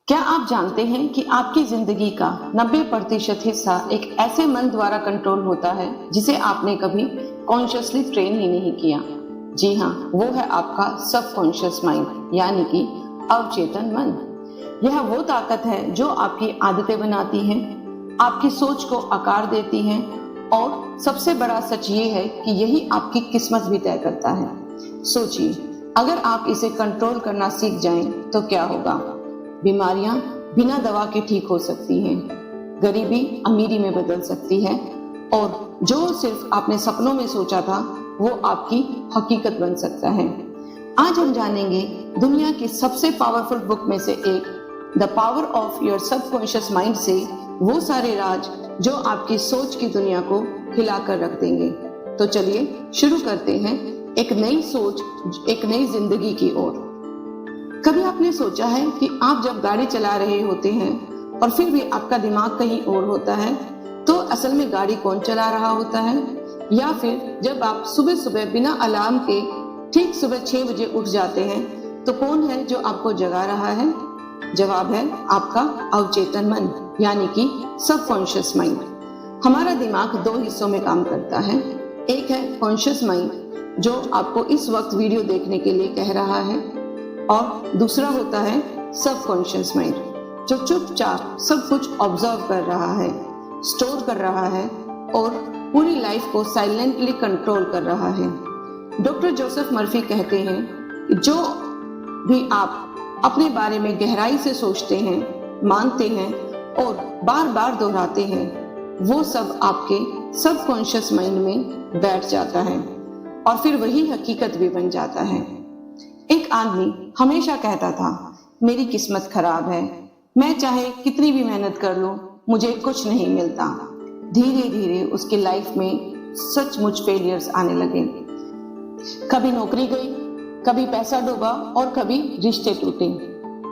क्या आप जानते हैं कि आपकी जिंदगी का 90% हिस्सा एक ऐसे मन द्वारा कंट्रोल होता है जिसे आपने कभी कॉन्शियसली ट्रेन ही नहीं किया। जी हाँ, वो है आपका सबकॉन्शियस माइंड, यानी कि अवचेतन मन। यह वो ताकत है जो आपकी आदतें बनाती है, आपकी सोच को आकार देती है और सबसे बड़ा सच ये है कि यही आपकी किस्मत भी तय करता है। सोचिए, अगर आप इसे कंट्रोल करना सीख जाएं तो क्या होगा। बीमारियां बिना दवा के ठीक हो सकती हैं, गरीबी अमीरी में बदल सकती है और जो सिर्फ आपने सपनों में सोचा था वो आपकी हकीकत बन सकता है। आज हम जानेंगे दुनिया की सबसे पावरफुल बुक में से एक, the power of your subconscious mind से वो सारे राज जो आपकी सोच की दुनिया को हिलाकर रख देंगे। तो चलिए शुरू करते हैं एक नई सोच, एक नई जिंदगी की ओर। कभी आपने सोचा है कि आप जब गाड़ी चला रहे होते हैं और फिर भी आपका दिमाग कहीं और होता है, तो असल में गाड़ी कौन चला रहा होता है? या फिर जब आप सुबह सुबह बिना अलार्म के ठीक सुबह 6 बजे उठ जाते हैं तो कौन है जो आपको जगा रहा है? जवाब है आपका अवचेतन मन, यानी कि सबकॉन्शियस माइंड। हमारा दिमाग 2 हिस्सों में काम करता है। एक है कॉन्शियस माइंड जो आपको इस वक्त वीडियो देखने के लिए कह रहा है, और दूसरा होता है सबकॉन्शियस माइंड जो चुपचाप सब कुछ ऑब्जर्व कर रहा है, स्टोर कर रहा है और पूरी लाइफ को साइलेंटली कंट्रोल कर रहा है। डॉक्टर जोसेफ मर्फी कहते हैं कि जो भी आप अपने बारे में गहराई से सोचते हैं, मानते हैं और बार बार दोहराते हैं, वो सब आपके सबकॉन्शियस माइंड में बैठ जाता है और फिर वही हकीकत भी बन जाता है। एक आदमी हमेशा कहता था, मेरी किस्मत खराब है, मैं चाहे कितनी भी मेहनत कर लूं, मुझे कुछ नहीं मिलता। धीरे धीरे उसकी लाइफ में सचमुच फेलियर्स आने लगे। कभी नौकरी गई, कभी पैसा डूबा और कभी रिश्ते टूटे।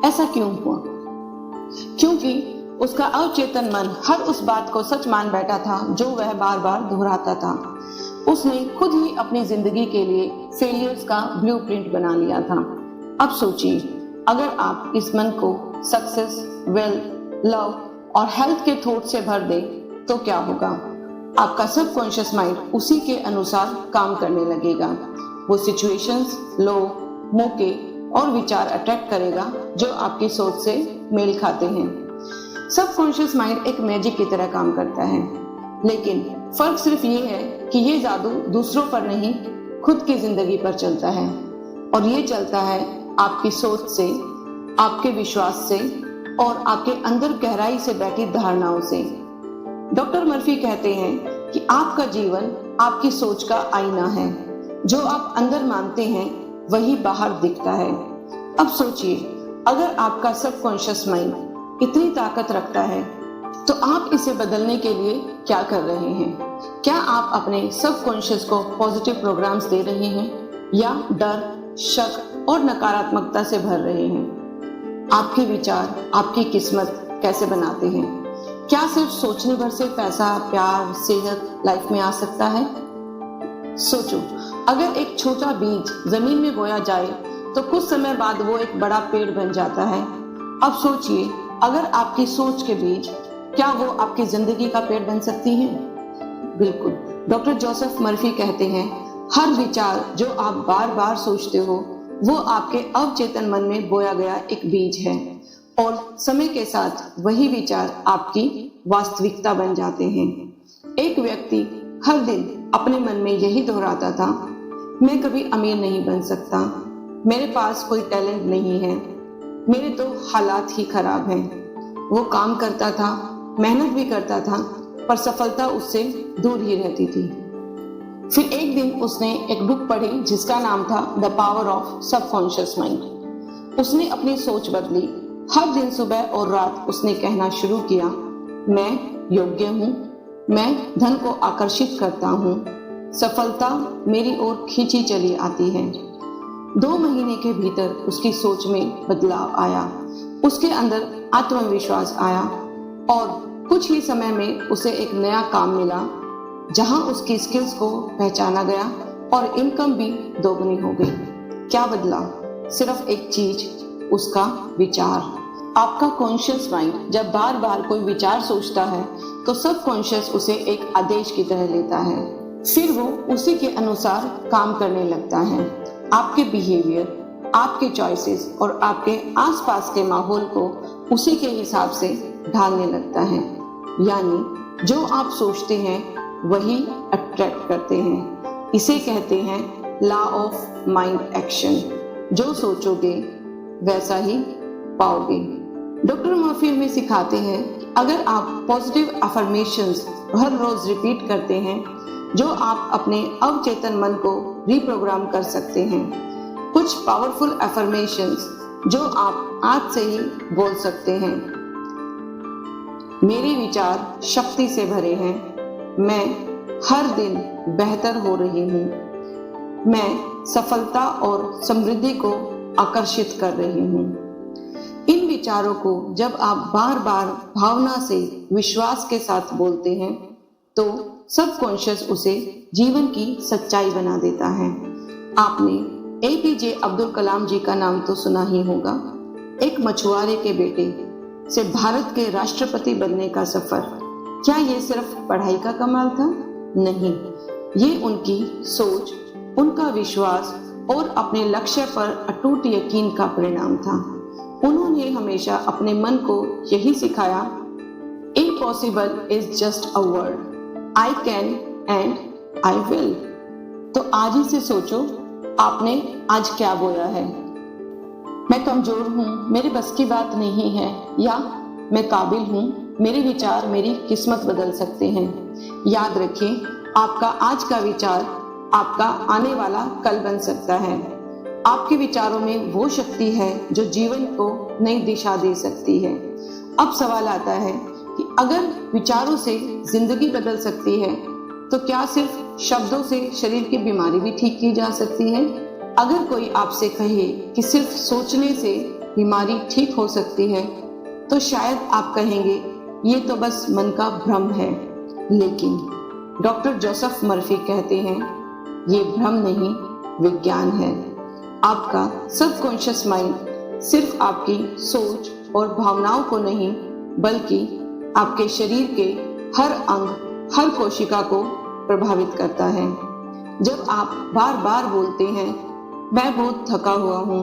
ऐसा क्यों हुआ? क्योंकि उसका अवचेतन मन हर उस बात को सच मान बैठा था जो वह बार बार दोहराता था। उसने खुद ही अपनी जिंदगी के लिए फेलियर्स का ब्लूप्रिंट बना लिया था। अब सोचिए, अगर आप इस मन को सक्सेस, वेल्थ, लव और हेल्थ के थॉट से भर दें तो क्या होगा? आपका सबकॉन्शियस माइंड उसी के अनुसार काम करने लगेगा। वो सिचुएशंस, लोग, मौके और विचार अट्रैक्ट करेगा जो आपकी सोच से मेल खाते हैं। सबकॉन्शियस माइंड एक मैजिक की तरह काम करता है, लेकिन फर्क सिर्फ ये है कि ये जादू दूसरों पर नहीं, खुद की जिंदगी पर चलता है। और ये चलता है आपकी सोच से, आपके विश्वास से और आपके अंदर गहराई से बैठी धारणाओं से। डॉक्टर मर्फी कहते हैं कि आपका जीवन आपकी सोच का आईना है। जो आप अंदर मानते हैं वही बाहर दिखता है। अब सोचिए, अगर आपका सबकॉन्शियस माइंड इतनी ताकत रखता है तो आप इसे बदलने के लिए क्या कर रहे हैं? क्या आप अपने सबकॉन्शियस को पॉजिटिव प्रोग्राम्स दे रहे हैं या डर, शक और नकारात्मकता से भर रहे हैं? आपके विचार आपकी किस्मत कैसे बनाते हैं? क्या सिर्फ सोचने भर से पैसा, प्यार, सेहत लाइफ में आ सकता है? सोचो, अगर एक छोटा बीज जमीन में बोया जाए तो कुछ समय बाद वो एक बड़ा पेड़ बन जाता है। अब सोचिए, अगर आपकी सोच के बीज, क्या वो आपकी जिंदगी का पेड़ बन सकती है? बिल्कुल। डॉक्टर जोसेफ मर्फी कहते हैं, हर विचार जो आप बार बार सोचते हो वो आपके अवचेतन मन में बोया गया एक बीज है और समय के साथ वही विचार आपकी वास्तविकता बन जाते हैं। एक व्यक्ति हर दिन अपने मन में यही दोहराता था, मैं कभी अमीर नहीं बन सकता, मेरे पास कोई टैलेंट नहीं है, मेरे तो हालात ही खराब हैं। वो काम करता था, मेहनत भी करता था, पर सफलता उससे दूर ही रहती थी। फिर एक दिन उसने एक बुक पढ़ी जिसका नाम था the power of subconscious mind. उसने अपनी सोच बदली। हर दिन सुबह और रात उसने कहना शुरू किया, मैं योग्य हूँ, मैं धन को आकर्षित करता हूँ, सफलता मेरी ओर खींची चली आती है। 2 महीने के भीतर उसकी सोच में बदलाव आया, उसके अंदर आत्मविश्वास आया और कुछ ही समय में उसे एक नया काम मिला जहां उसकी स्किल्स को पहचाना गया और इनकम भी दोगुनी हो गई। क्या बदला? सिर्फ एक चीज, उसका विचार। आपका कॉन्शियस माइंड जब बार बार कोई विचार सोचता है तो सब कॉन्शियस उसे एक आदेश की तरह लेता है, फिर वो उसी के अनुसार काम करने लगता है। आपके बिहेवियर, आपके चॉइसेस और आपके आसपास के माहौल को उसी के हिसाब से ढालने लगता है। यानी जो आप सोचते हैं वही अट्रैक्ट करते हैं। इसे कहते हैं लॉ ऑफ माइंड एक्शन। जो सोचोगे वैसा ही पाओगे। डॉक्टर मर्फी में सिखाते हैं कि अगर आप पॉजिटिव अफर्मेशंस हर रोज रिपीट करते हैं, जो आप अपने अवचेतन मन को रिप्रोग्राम कर सकते हैं। कुछ पावरफुल अफर्मेशंस जो आप आज से ही बोल सकते हैं। मेरे विचार शक्ति से भरे हैं। मैं हर दिन बेहतर हो रही हूँ। मैं सफलता और समृद्धि को आकर्षित कर रही हूँ। इन विचारों को जब आप बार बार भावना से, विश्वास के साथ बोलते हैं तो सबकॉन्शियस उसे जीवन की सच्चाई बना देता है। आपने एपीजे अब्दुल कलाम जी का नाम तो सुना ही होगा। एक मछुआरे के बेटे से भारत के राष्ट्रपति बनने का सफर, क्या ये सिर्फ पढ़ाई का कमाल था? नहीं, ये उनकी सोच, उनका विश्वास और अपने लक्ष्य पर अटूट यकीन का परिणाम था। उन्होंने हमेशा अपने मन को यही सिखाया, impossible is just a word, I can and I will. तो आज ही से सोचो, आपने आज क्या बोया है? मैं कमजोर हूँ, मेरे बस की बात नहीं है, या मैं काबिल हूँ, मेरे विचार मेरी किस्मत बदल सकते हैं। याद रखें, आपका आज का विचार आपका आने वाला कल बन सकता है। आपके विचारों में वो शक्ति है जो जीवन को नई दिशा दे सकती है। अब सवाल आता है कि अगर विचारों से जिंदगी बदल सकती है तो क्या सिर्फ शब्दों से शरीर की बीमारी भी ठीक की जा सकती है? अगर कोई आपसे कहे कि सिर्फ सोचने से बीमारी ठीक हो सकती है तो शायद आप कहेंगे ये तो बस मन का भ्रम है। लेकिन डॉक्टर जोसेफ मर्फी कहते हैं ये भ्रम नहीं, विज्ञान है। आपका सबकॉन्शियस माइंड सिर्फ आपकी सोच और भावनाओं को नहीं, बल्कि आपके शरीर के हर अंग, हर कोशिका को प्रभावित करता है। जब आप बार बार बोलते हैं, मैं बहुत थका हुआ हूँ,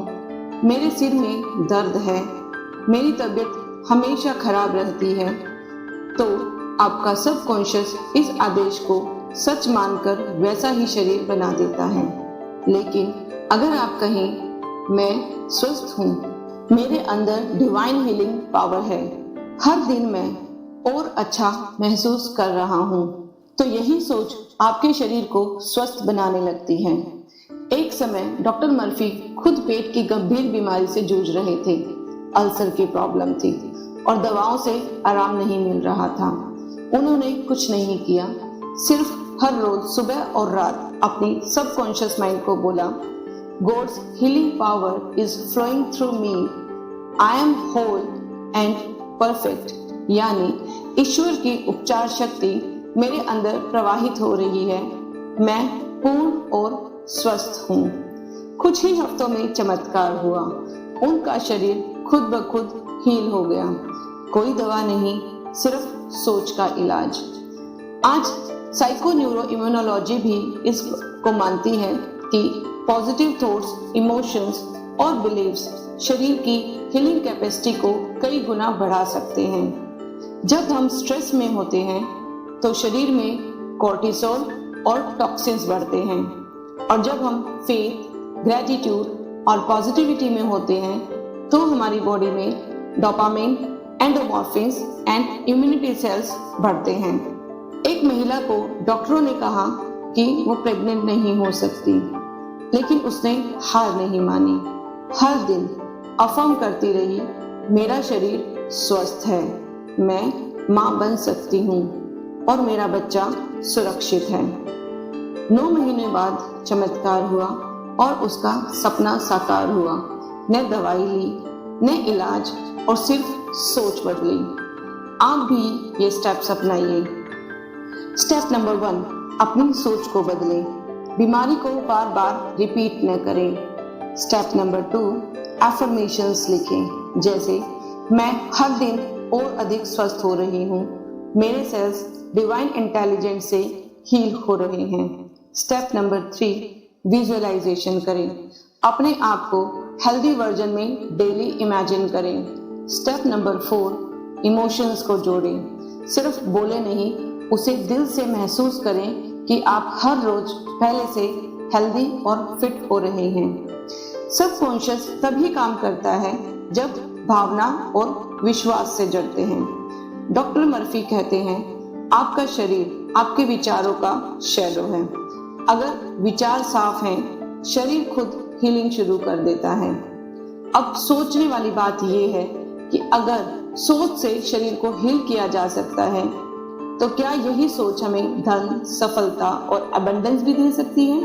मेरे सिर में दर्द है, मेरी तबीयत हमेशा खराब रहती है, तो आपका सबकॉन्शियस इस आदेश को सच मानकर वैसा ही शरीर बना देता है। लेकिन अगर आप कहें, मैं स्वस्थ हूँ, मेरे अंदर डिवाइन हीलिंग पावर है, हर दिन मैं और अच्छा महसूस कर रहा हूँ, तो यही सोच आपके शरीर को स्वस्थ बनाने लगती है। एक समय डॉक्टर मर्फी खुद पेट की गंभीर बीमारी से जूझ रहे थे। अल्सर की प्रॉब्लम थी और दवाओं से आराम नहीं मिल रहा था। उन्होंने कुछ नहीं किया, सिर्फ हर रोज सुबह और रात अपनी सबकॉन्शियस माइंड को बोला, God's healing power is flowing through me, I am whole and perfect. यानी ईश्वर की उपचार शक्ति मेरे अंदर प्रवाहित हो रही है, मैं पूर्ण और स्वस्थ हूँ। कुछ ही हफ्तों में चमत्कार हुआ, उनका शरीर खुद ब खुद हील हो गया। कोई दवा नहीं, सिर्फ सोच का इलाज। आज साइको न्यूरो इम्यूनोलॉजी भी इसको मानती है कि पॉजिटिव थॉट्स, इमोशंस और बिलीव्स शरीर की हीलिंग कैपेसिटी को कई गुना बढ़ा सकते हैं। जब हम स्ट्रेस में होते हैं तो शरीर में कोर्टिसोल और टॉक्सिन्स बढ़ते हैं, और जब हम फेथ, ग्रेटिट्यूड और पॉजिटिविटी में होते हैं तो हमारी बॉडी में डोपामिन, एंडोमॉर्फिन्स एंड इम्यूनिटी सेल्स बढ़ते हैं। एक महिला को डॉक्टरों ने कहा कि वो प्रेग्नेंट नहीं हो सकती, लेकिन उसने हार नहीं मानी। हर दिन अफर्म करती रही, मेरा शरीर स्वस्थ है, मैं माँ बन सकती हूँ और मेरा बच्चा सुरक्षित है। 9 महीने बाद चमत्कार हुआ और उसका सपना साकार हुआ। न दवाई ली, न इलाज, और सिर्फ सोच बदली। आप भी ये स्टेप्स अपनाइए। स्टेप नंबर 1, अपनी सोच को बदलें, बीमारी को बार बार रिपीट न करें। स्टेप नंबर 2, एफर्मेशंस लिखें, जैसे मैं हर दिन और अधिक स्वस्थ हो रही हूँ। मेरे सेल्स डिवाइन इंटेलिजेंस से हील हो रहे हैं। स्टेप नंबर 3, विजुअलाइजेशन करें। अपने आप को हेल्दी वर्जन में डेली इमेजिन करें। स्टेप नंबर 4, इमोशंस को जोड़ें। सिर्फ बोले नहीं, उसे दिल से महसूस करें कि आप हर रोज पहले से हेल्दी और फिट हो रहे हैं। सबकॉन्शियस तभी काम करता है जब भावना और विश्वास से जुड़ते हैं। डॉक्टर मर्फी कहते हैं, आपका शरीर आपके विचारों का शैडो है। अगर विचार साफ हैं, शरीर खुद हीलिंग शुरू कर देता है। अब सोचने वाली बात यह है कि अगर सोच से शरीर को हील किया जा सकता है, तो क्या यही सोच हमें धन, सफलता और अबंडेंस भी दे सकती है?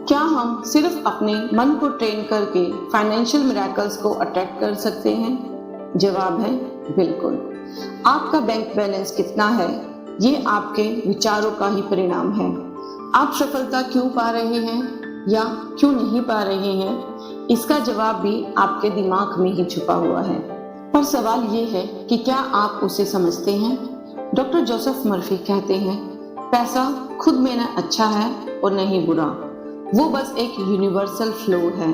क्या हम सिर्फ अपने मन को ट्रेन करके फाइनेंशियल मिरेकल्स को अट्रैक्ट कर सकते हैं? जवाब है बिल्कुल। आपका बैंक बैलेंस कितना है, ये आपके विचारों का ही परिणाम है। आप सफलता क्यों पा रहे हैं या क्यों नहीं पा रहे हैं, इसका जवाब भी आपके दिमाग में ही छुपा हुआ है। पर सवाल ये है कि क्या आप उसे समझते हैं? डॉक्टर जोसेफ मर्फी कहते हैं, पैसा खुद में न अच्छा है और न ही बुरा, वो बस एक यूनिवर्सल फ्लो है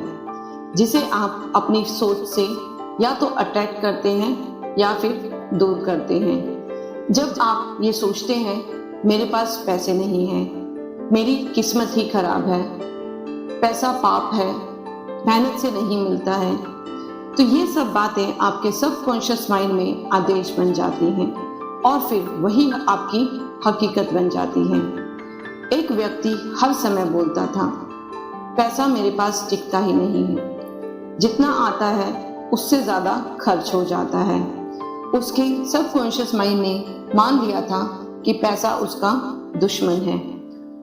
जिसे आप अपनी सोच से या तो अट्रैक्ट करते हैं या फिर दूर करते हैं। जब आप ये सोचते हैं, मेरे पास पैसे नहीं हैं, मेरी किस्मत ही खराब है, पैसा पाप है, मेहनत से नहीं मिलता है, तो ये सब बातें आपके सबकॉन्शियस माइंड में आदेश बन जाती हैं और फिर वही आपकी हकीकत बन जाती हैं। एक व्यक्ति हर समय बोलता था, पैसा मेरे पास टिकता ही नहीं है, जितना आता है उससे ज्यादा खर्च हो जाता है। उसके सबकॉन्शियस माइंड ने मान लिया था कि पैसा उसका दुश्मन है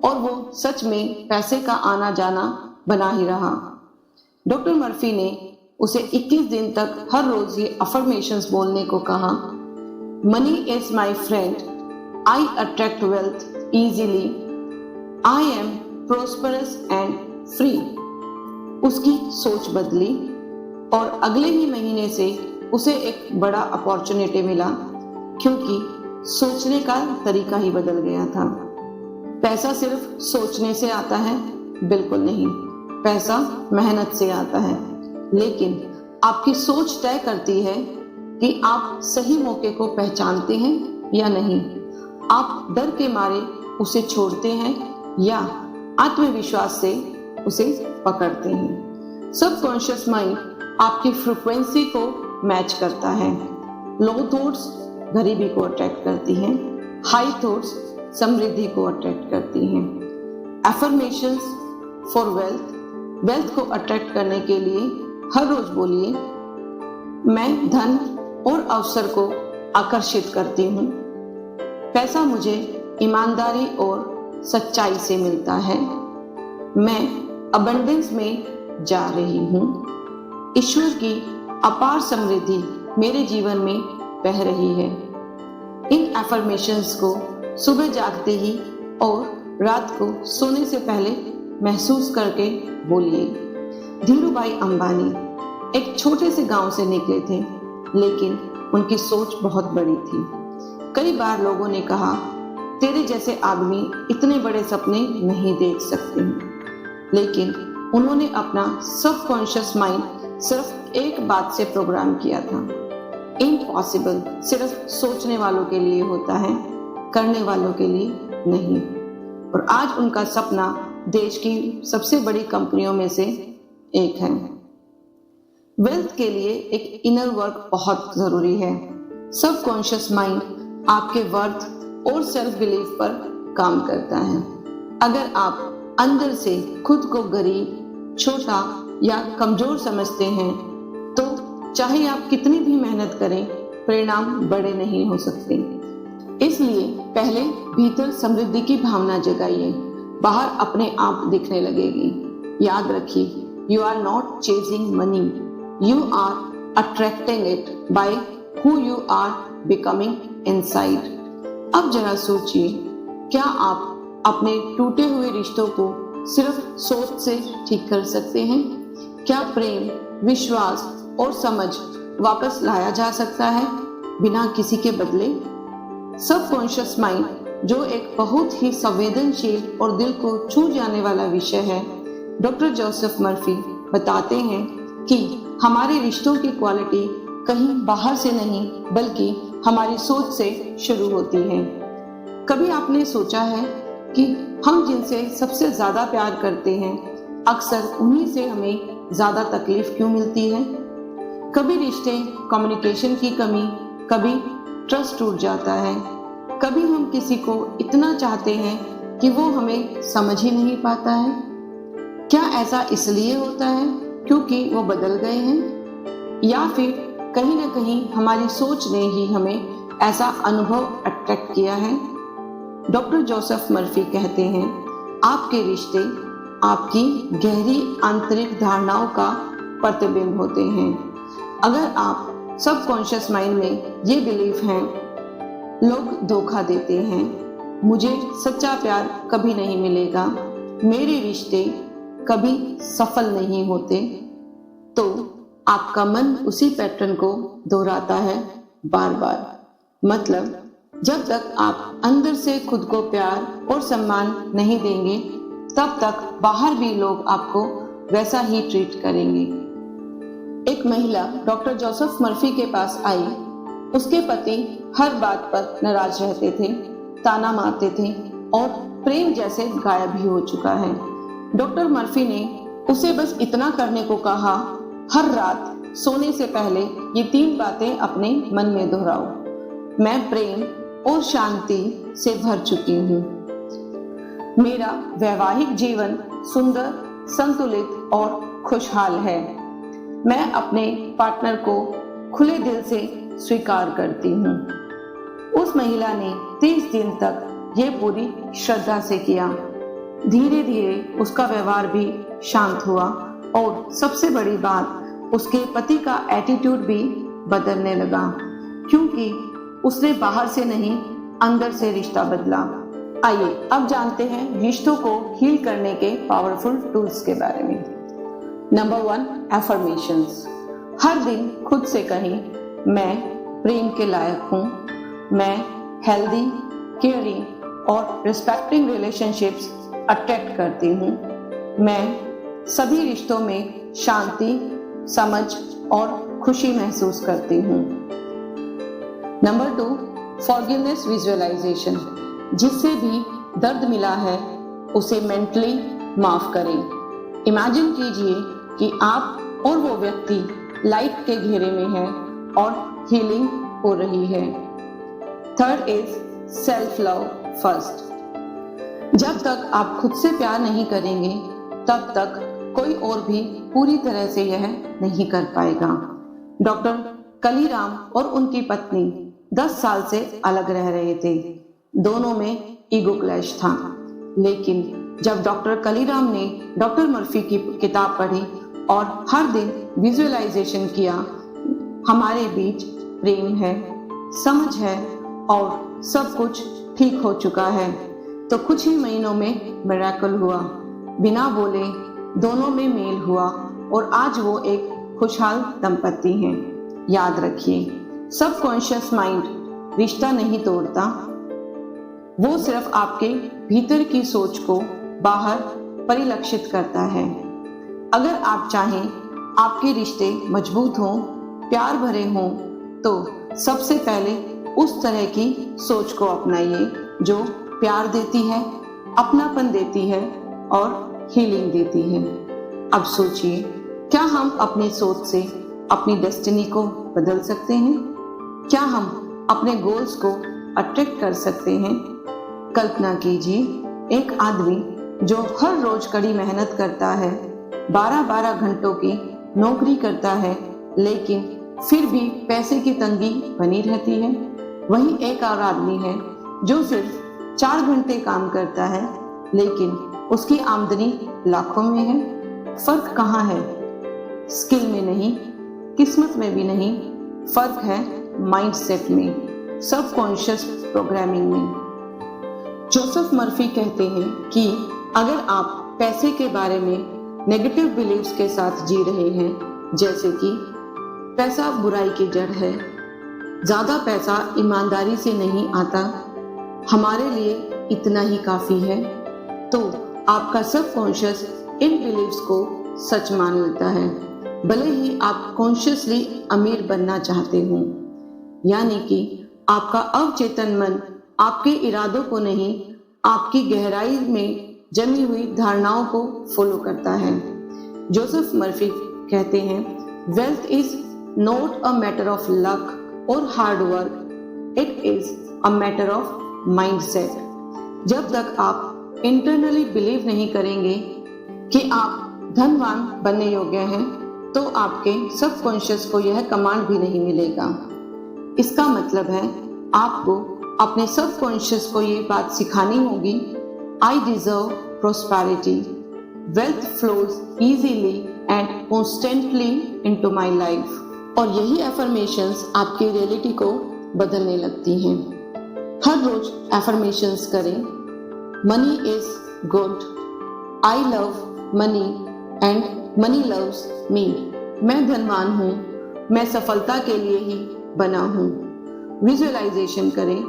और वो सच में पैसे का आना जाना बना ही रहा। डॉक्टर मर्फी ने उसे 21 दिन तक हर रोज ये अफर्मेशंस बोलने को कहा, money is my friend, I attract wealth easily, I am prosperous and free. उसकी सोच बदली और अगले ही महीने से उसे एक बड़ा अपॉर्चुनिटी मिला, क्योंकि सोचने का तरीका ही बदल गया था। पैसा सिर्फ सोचने से आता है? बिल्कुल नहीं, पैसा मेहनत से आता है, लेकिन आपकी सोच तय करती है कि आप सही मौके को पहचानते हैं या नहीं। आप डर के मारे उसे छोड़ते हैं या आत्मविश्वास से उसे पकड़ते हैं। सबकॉन्शियस माइंड आपकी फ्रीक्वेंसी को मैच करता है। लो थॉट्स गरीबी को अट्रैक्ट करती हैं, हाई थॉट्स समृद्धि को अट्रैक्ट करती हैं। एफर्मेशंस फॉर वेल्थ, वेल्थ को अट्रैक्ट करने के लिए हर रोज बोलिए, मैं धन और अवसर को आकर्षित करती हूँ, पैसा मुझे ईमानदारी और सच्चाई से मिलता है, मैं अबंडेंस में जा रही हूँ, ईश्वर की अपार समृद्धि मेरे जीवन में बह रही है। इन एफर्मेशंस को सुबह जागते ही और रात को सोने से पहले महसूस करके बोलिए। धीरूभाई अंबानी एक छोटे से गांव से निकले थे, लेकिन उनकी सोच बहुत बड़ी थी। कई बार लोगों ने कहा, तेरे जैसे आदमी इतने बड़े सपने नहीं देख सकते, लेकिन उन्होंने अपना सबकॉन्शियस माइंड सिर्फ एक बात से प्रोग्राम किया था, इम्पॉसिबल सिर्फ सोचने वालों के लिए होता है, करने वालों के लिए नहीं। और आज उनका सपना देश की सबसे बड़ी कंपनियों में से एक है। वेल्थ के लिए एक इनर वर्क बहुत जरूरी है। सबकॉन्शियस माइंड आपके वर्थ और सेल्फ बिलीफ पर काम करता है। अगर आप अंदर से खुद को गरीब, छोटा या कमजोर समझते हैं, तो चाहे आप कितनी भी मेहनत करें, परिणाम बड़े नहीं हो सकते। इसलिए पहले भीतर समृद्धि की भावना जगाइए, बाहर अपने आप दिखने लगेगी। याद रखिए, you are not chasing money, you are attracting it by who you are becoming inside. अब जरा सोचिए, क्या आप अपने टूटे हुए रिश्तों को सिर्फ सोच से ठीक कर सकते हैं? क्या प्रेम, विश्वास और समझ वापस लाया जा सकता है बिना किसी के बदले? सबकॉन्शियस माइंड, जो एक बहुत ही संवेदनशील और दिल को छू जाने वाला विषय है, डॉक्टर जोसेफ मर्फी बताते हैं कि हमारे रिश्तों की क्वालिटी कहीं बाहर से नहीं बल्कि हमारी सोच से शुरू होती है। कभी आपने सोचा है कि हम जिनसे सबसे ज्यादा प्यार करते हैं, अक्सर उन्हीं से हमें ज्यादा तकलीफ क्यों मिलती है? कभी रिश्ते कम्युनिकेशन की कमी, कभी ट्रस्ट टूट जाता है, कभी हम किसी को इतना चाहते हैं कि वो हमें समझ ही नहीं पाता है। क्या ऐसा इसलिए होता है क्योंकि वो बदल गए हैं, या फिर कहीं ना कहीं हमारी सोच ने ही हमें ऐसा अनुभव अट्रैक्ट किया है? डॉक्टर जोसेफ मर्फी कहते हैं, आपके रिश्ते आपकी गहरी आंतरिक धारणाओं का प्रतिबिंब होते हैं। अगर आप सबकॉन्शियस माइंड में ये बिलीफ हैं, लोग धोखा देते हैं, मुझे सच्चा प्यार कभी नहीं मिलेगा, मेरे रिश्ते कभी सफल नहीं होते, तो आपका मन उसी पैटर्न को दोहराता है बार बार। मतलब जब तक आप अंदर से खुद को प्यार और सम्मान नहीं देंगे, तब तक बाहर भी लोग आपको वैसा ही ट्रीट करेंगे। एक महिला डॉक्टर जोसेफ मर्फी के पास आई। उसके पति हर बात पर नाराज रहते थे, ताना मारते थे और प्रेम जैसे गायब ही हो चुका है। डॉक्टर मर्फी ने उसे बस इतना करने को कहा, हर रात सोने से पहले ये 3 बातें अपने मन में दोहराओ, मैं प्रेम और शांति से भर चुकी हूँ, मेरा वैवाहिक जीवन सुंदर, संतुलित और खुशहाल है, मैं अपने पार्टनर को खुले दिल से स्वीकार करती हूँ। उस महिला ने 30 दिन तक ये पूरी श्रद्धा से किया। धीरे धीरे उसका व्यवहार भी शांत हुआ और सबसे बड़ी बात, उसके पति का एटीट्यूड भी बदलने लगा, क्योंकि उसने बाहर से नहीं अंदर से रिश्ता बदला। आइए अब जानते हैं रिश्तों को हील करने के पावरफुल टूल्स के बारे में। Number 1, affirmations. हर दिन खुद से कहें, मैं प्रेम के लायक हूँ, मैं हेल्दी, केयरिंग और रिस्पेक्टिंग रिलेशनशिप्स अट्रैक्ट करती हूँ, मैं सभी रिश्तों में शांति, समझ और खुशी महसूस करती हूँ। Number 2, forgiveness visualisation. जिससे भी दर्द मिला है उसे मेंटली माफ करें। इमेजिन कीजिए कि आप और वो व्यक्ति लाइट के घेरे में है और हीलिंग हो रही है। Third is self love first. जब तक आप खुद से प्यार नहीं करेंगे, तब तक कोई और भी पूरी तरह से यह नहीं कर पाएगा। डॉक्टर कलीराम और उनकी पत्नी 10 साल से अलग रह रहे थे। दोनों में ईगो क्लैश था, लेकिन जब डॉक्टर कलीराम ने डॉक्टर मर्फी की किताब पढ़ी और हर दिन विजुअलाइजेशन किया, हमारे बीच प्रेम है, समझ है और सब कुछ ठीक हो चुका है, तो कुछ ही महीनों में मिरेकल हुआ। बिना बोले दोनों में मेल हुआ और आज वो एक खुशहाल दंपति हैं। याद रखिए, सबकॉन्शियस माइंड रिश्ता नहीं तोड़ता, वो सिर्फ आपके भीतर की सोच को बाहर परिलक्षित करता है। अगर आप चाहें आपके रिश्ते मजबूत हों, प्यार भरे हों, तो सबसे पहले उस तरह की सोच को अपनाइए जो प्यार देती है, अपनापन देती है और हीलिंग देती है। अब सोचिए, क्या हम अपनी सोच से अपनी डेस्टिनी को बदल सकते हैं? क्या हम अपने गोल्स को अट्रैक्ट कर सकते हैं? कल्पना कीजिए, एक आदमी जो हर रोज कड़ी मेहनत करता है, 12-12 घंटों की नौकरी करता है, लेकिन फिर भी पैसे की तंगी बनी रहती है। वहीं एक और आदमी है जो सिर्फ 4 घंटे काम करता है, लेकिन उसकी आमदनी लाखों में है। फर्क कहाँ है? स्किल में नहीं, किस्मत में भी नहीं, फर्क है माइंडसेट में, सबकॉन्शियस प्रोग्रामिंग में। जोसेफ मर्फी कहते हैं कि अगर आप पैसे के बारे में नेगेटिव बिलीव्स के साथ जी रहे हैं, जैसे कि पैसा बुराई की जड़ है। ज्यादा पैसा ईमानदारी से नहीं आता। हमारे लिए इतना ही काफी है। तो आपका सबकॉन्शियस इन बिलीव्स को सच मान लेता है, भले ही आप कॉन्शियसली अमीर बनना चाहते हो। यानी कि आपका अवचेतन मन आपके इरादों को नहीं, आपकी गहराई में जमी हुई धारणाओं को फॉलो करता है। जोसेफ मर्फी कहते हैं, wealth is not a matter of luck और hard work, it is a matter of mindset. जब तक आप इंटरनली बिलीव नहीं करेंगे कि आप धनवान बनने योग्य हैं, तो आपके सबकॉन्शियस को यह कमांड भी नहीं मिलेगा। इसका मतलब है आपको अपने सबकॉन्शियस को ये बात सिखानी होगी, I deserve prosperity, wealth flows easily and constantly into my life. और यही एफर्मेशंस आपकी रियलिटी को बदलने लगती हैं। हर रोज एफर्मेशंस करें, money is good, I love money and money loves me. मैं धनवान हूँ, मैं सफलता के लिए ही बना हूँ। विजुअलाइजेशन करें,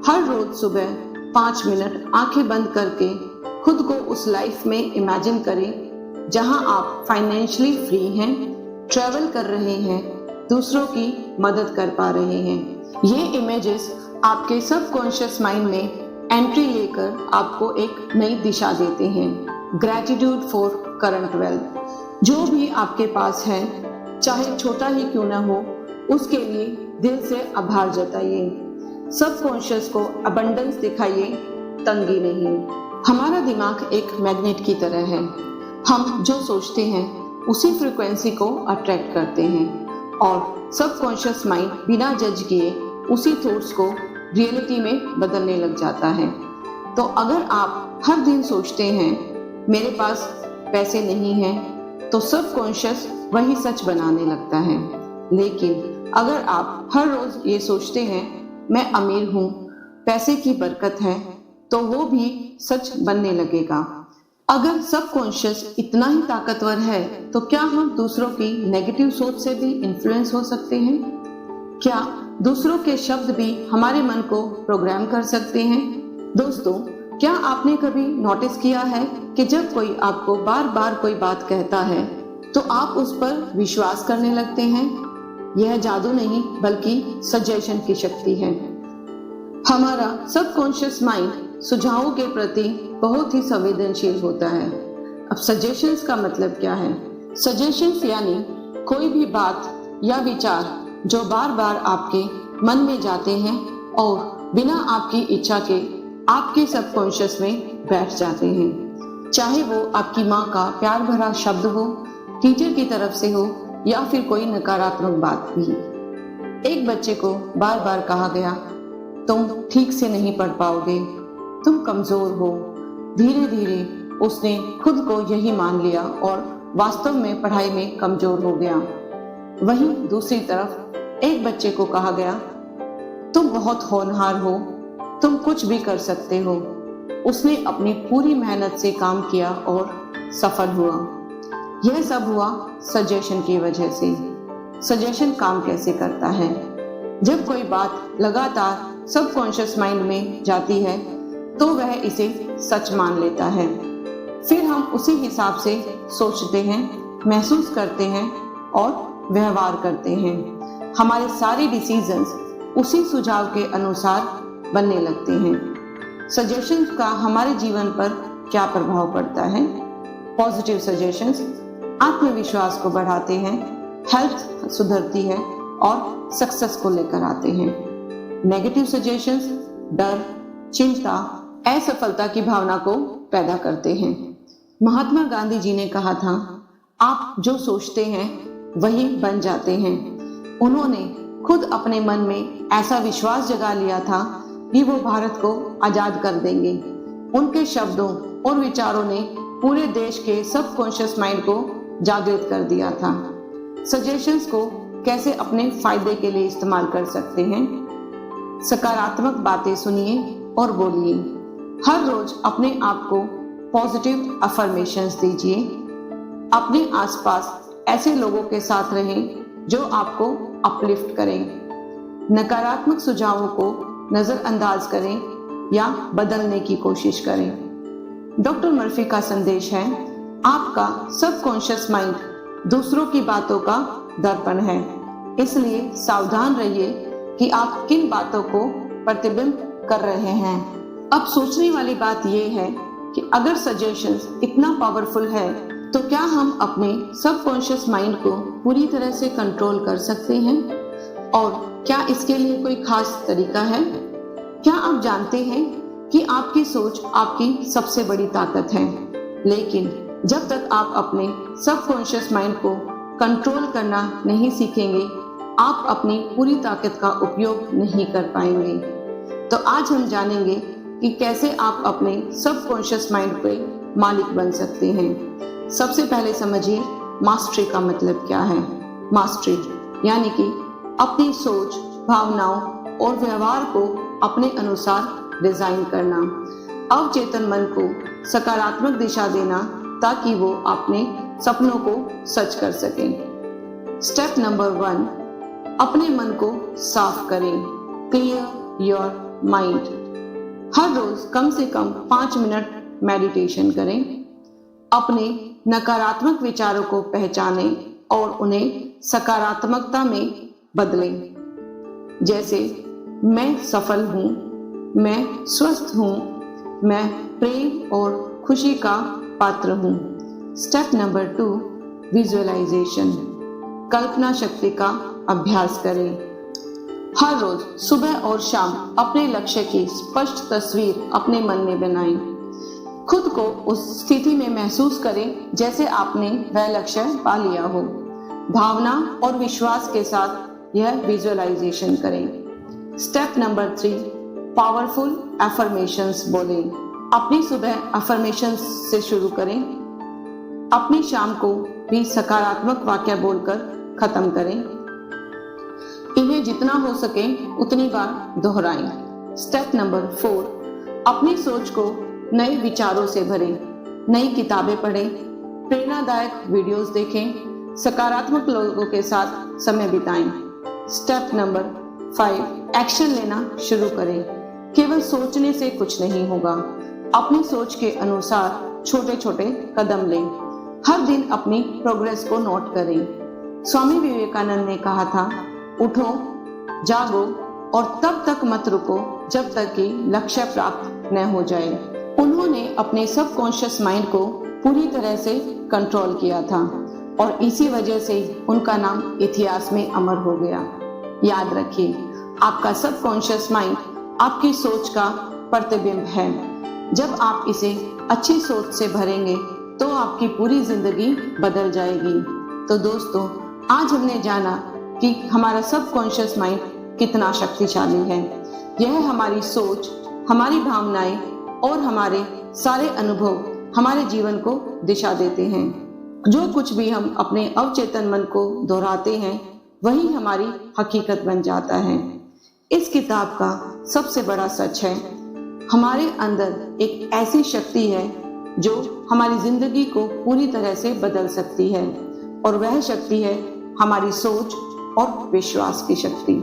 हर रोज सुबह 5 मिनट आंखें बंद करके खुद को उस लाइफ में इमेजिन करें जहां आप फाइनेंशियली फ्री हैं, ट्रैवल कर रहे हैं, दूसरों की मदद कर पा रहे हैं। ये इमेजेस आपके सबकॉन्शियस माइंड में एंट्री लेकर आपको एक नई दिशा देते हैं। ग्रैटिट्यूड फॉर करंट वेल्थ, जो भी आपके पास है, चाहे छोटा ही क्यों ना हो, उसके लिए दिल से आभार जताइए। सबकॉन्शियस को अबंडेंस दिखाइए, तंगी नहीं। हमारा दिमाग एक मैग्नेट की तरह है। हम जो सोचते हैं उसी फ्रीक्वेंसी को अट्रैक्ट करते हैं और सबकॉन्शियस माइंड बिना जज किए उसी थॉट्स को रियलिटी में बदलने लग जाता है। तो अगर आप हर दिन सोचते हैं मेरे पास पैसे नहीं हैं, तो सबकॉन्शियस वही सच बनाने लगता है। लेकिन अगर आप हर रोज ये सोचते हैं मैं अमीर हूँ, पैसे की बरकत है, तो वो भी सच बनने लगेगा। अगर सबकॉन्शियस इतना ही ताकतवर है, तो क्या हम दूसरों की नेगेटिव सोच से भी इन्फ्लुएंस हो सकते हैं? क्या दूसरों के शब्द भी हमारे मन को प्रोग्राम कर सकते हैं? दोस्तों, क्या आपने कभी नोटिस किया है कि जब कोई आपको बार बार कोई बात कहता है, तो आप उस पर विश्वास करने लगते हैं? यह जादू नहीं, बल्कि सजेशन की शक्ति है। हमारा सबकॉन्शियस माइंड सुझावों के प्रति बहुत ही संवेदनशील होता है। अब सजेशंस का मतलब क्या है? सजेशंस यानी कोई भी बात या विचार जो बार बार आपके मन में जाते हैं और बिना आपकी इच्छा के आपके सबकॉन्शियस में बैठ जाते हैं। चाहे वो आपकी माँ का प्यार भरा शब्द हो, टीचर की तरफ से हो, या फिर कोई नकारात्मक बात भी। एक बच्चे को बार बार कहा गया, तुम ठीक से नहीं पढ़ पाओगे, तुम कमजोर हो। धीरे धीरे उसने खुद को यही मान लिया और वास्तव में पढ़ाई में कमजोर हो गया। वहीं दूसरी तरफ एक बच्चे को कहा गया, तुम बहुत होनहार हो, तुम कुछ भी कर सकते हो। उसने अपनी पूरी मेहनत से काम किया और सफल हुआ। यह सब हुआ सजेशन की वजह से। सजेशन काम कैसे करता है? जब कोई बात लगातार सबकॉन्शियस माइंड में जाती है, तो वह इसे सच मान लेता है। फिर हम उसी हिसाब से सोचते हैं, महसूस करते हैं और व्यवहार करते हैं। हमारे सारे डिसीजंस उसी सुझाव के अनुसार बनने लगते हैं। सजेशंस का हमारे जीवन पर क्या प्रभाव पड़ता है? पॉजिटिव सजेशंस आत्मविश्वास को बढ़ाते हैं, हेल्थ सुधरती है और सक्सेस को लेकर आते हैं। नेगेटिव सजेशंस डर, चिंता, असफलता की भावना को पैदा करते हैं। महात्मा गांधी जी ने कहा था, आप जो सोचते हैं वही बन जाते हैं। उन्होंने खुद अपने मन में ऐसा विश्वास जगा लिया था कि वो भारत को आजाद कर देंगे। उनके शब्दों और विचारों ने पूरे देश के सबकॉन्शियस माइंड को जागृत कर दिया था। सजेशंस को कैसे अपने फायदे के लिए इस्तेमाल कर सकते हैं? सकारात्मक बातें सुनिए और बोलिए। हर रोज अपने आप को पॉजिटिव अफर्मेशंस दीजिए। अपने आसपास ऐसे लोगों के साथ रहें जो आपको अपलिफ्ट करें। नकारात्मक सुझावों को नजरअंदाज करें या बदलने की कोशिश करें। डॉक्टर मर्फी का संदेश है, आपका सबकॉन्शियस माइंड दूसरों की बातों का दर्पण है, इसलिए सावधान रहिए कि आप किन बातों को प्रतिबिंब कर रहे हैं। अब सोचने वाली बात यह है कि अगर सजेशंस इतना पावरफुल है तो क्या हम अपने सबकॉन्शियस माइंड को पूरी तरह से कंट्रोल कर सकते हैं? और क्या इसके लिए कोई खास तरीका है? क्या आप जानते हैं कि आपकी सोच आपकी सबसे बड़ी ताकत है, लेकिन जब तक आप अपने सबकॉन्शियस माइंड को कंट्रोल करना नहीं सीखेंगे, आप अपनी पूरी ताकत का उपयोग नहीं कर पाएंगे। तो आज हम जानेंगे कि कैसे आप अपने सबकॉन्शियस माइंड के मालिक बन सकते हैं। सबसे पहले समझिए मास्टरी का मतलब क्या है। मास्टरी यानी कि अपनी सोच, भावनाओं और व्यवहार को अपने अनुसार डिजाइन करना, अवचेतन मन को सकारात्मक दिशा देना ताकि वो अपने सपनों को सच कर सकें। स्टेप नंबर 1, अपने मन को साफ करें। Clear your mind. हर रोज कम से कम 5 मिनट मेडिटेशन करें। अपने नकारात्मक विचारों को पहचानें और उन्हें सकारात्मकता में बदलें। जैसे मैं सफल हूँ, मैं स्वस्थ हूँ, मैं प्रेम और खुशी का पात्र हूँ। Step number 2, visualisation. कल्पना शक्ति का अभ्यास करें। हर रोज सुबह और शाम अपने लक्ष्य की स्पष्ट तस्वीर अपने मन में बनाएं। खुद को उस स्थिति में महसूस करें जैसे आपने वह लक्ष्य पा लिया हो। भावना और विश्वास के साथ यह विजुअलाइजेशन करें। स्टेप नंबर 3, पावरफुल अफर्मेशंस बोलें। अपनी सुबह अफर्मेशंस से शुरू करें। अपनी शाम को भी सकारात्मक वाक्य बोलकर खत्म करें। इन्हें जितना हो सके उतनी बार दोहराएं। स्टेप नंबर 4, अपनी सोच को नए विचारों से भरें। नई किताबें पढ़ें, प्रेरणादायक वीडियोस देखें, सकारात्मक लोगों के साथ समय बिताएं। स्टेप नंबर 5, एक्शन लेना शुरू करें। केवल सोचने से कुछ नहीं होगा, अपनी सोच के अनुसार छोटे छोटे कदम लें। हर दिन अपनी प्रोग्रेस को नोट करें। स्वामी विवेकानंद ने कहा था, उठो, जागो और तब तक मत रुको जब तक कि लक्ष्य प्राप्त न हो जाए। उन्होंने अपने सबकॉन्शियस माइंड को पूरी तरह से कंट्रोल किया था और इसी वजह से उनका नाम इतिहास में अमर हो गया। याद रखिए, आपका सबकॉन्शियस माइंड आपकी सोच का प्रतिबिंब है। जब आप इसे अच्छी सोच से भरेंगे तो आपकी पूरी जिंदगी बदल जाएगी। तो दोस्तों, आज हमने जाना कि हमारा सबकॉन्शियस माइंड कितना शक्तिशाली है। यह हमारी सोच, हमारी भावनाएं और हमारे सारे अनुभव हमारे जीवन को दिशा देते हैं। जो कुछ भी हम अपने अवचेतन मन को दोहराते हैं वही हमारी हकीकत बन जाता है। इस किताब का सबसे बड़ा सच है, हमारे अंदर एक ऐसी शक्ति है जो हमारी जिंदगी को पूरी तरह से बदल सकती है और वह शक्ति है हमारी सोच और विश्वास की शक्ति।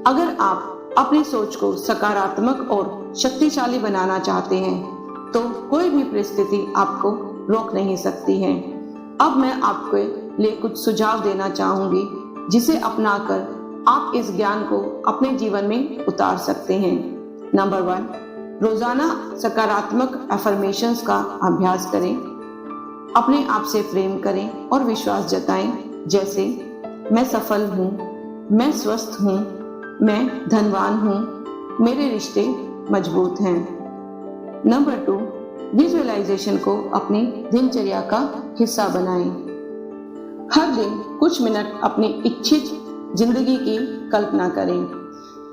अगर आप अपनी सोच को सकारात्मक और शक्तिशाली बनाना चाहते हैं तो कोई भी परिस्थिति आपको रोक नहीं सकती है। अब मैं आपके लिए कुछ सुझाव देना चाहूंगी जिसे अपनाकर आप इस ज्ञान को अपने जीवन में उतार सकते हैं। नंबर 1, रोजाना सकारात्मक अफर्मेशंस का अभ्यास करें। अपने आप से प्रेम करें और विश्वास जताएं, जैसे मैं सफल हूँ, मैं स्वस्थ हूँ, मैं धनवान हूँ, मेरे रिश्ते मजबूत हैं। नंबर 2, विजुअलाइजेशन को अपनी दिनचर्या का हिस्सा बनाएं। हर दिन कुछ मिनट अपनी इच्छित जिंदगी की कल्पना करें।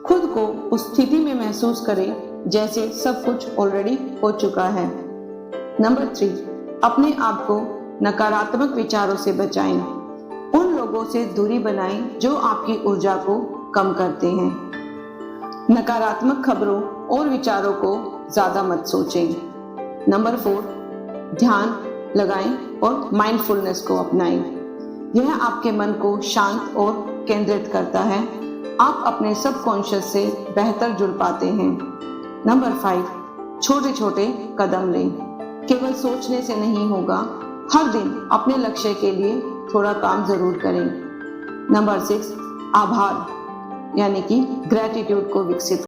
खुद को उस स्थिति में महसूस करें जैसे सब कुछ ऑलरेडी हो चुका है। नंबर 3, अपने आप को नकारात्मक विचारों से बचाएं। उन लोगों से दूरी बनाएं जो आपकी ऊर्जा को कम करते हैं। नकारात्मक खबरों और विचारों को ज्यादा मत सोचें। नंबर 4, ध्यान लगाएं और माइंडफुलनेस को अपनाएं। यह आपके मन को शांत और केंद्रित करता है। आप अपने सबकॉन्शियस से बेहतर जुड़ पाते हैं। नंबर 5, छोटे छोटे कदम लें। केवल सोचने से नहीं होगा, हर दिन अपने लक्ष्य के लिए थोड़ा काम जरूर करें। नंबर 6, आभार यानी कि ग्रैटिट्यूड को विकसित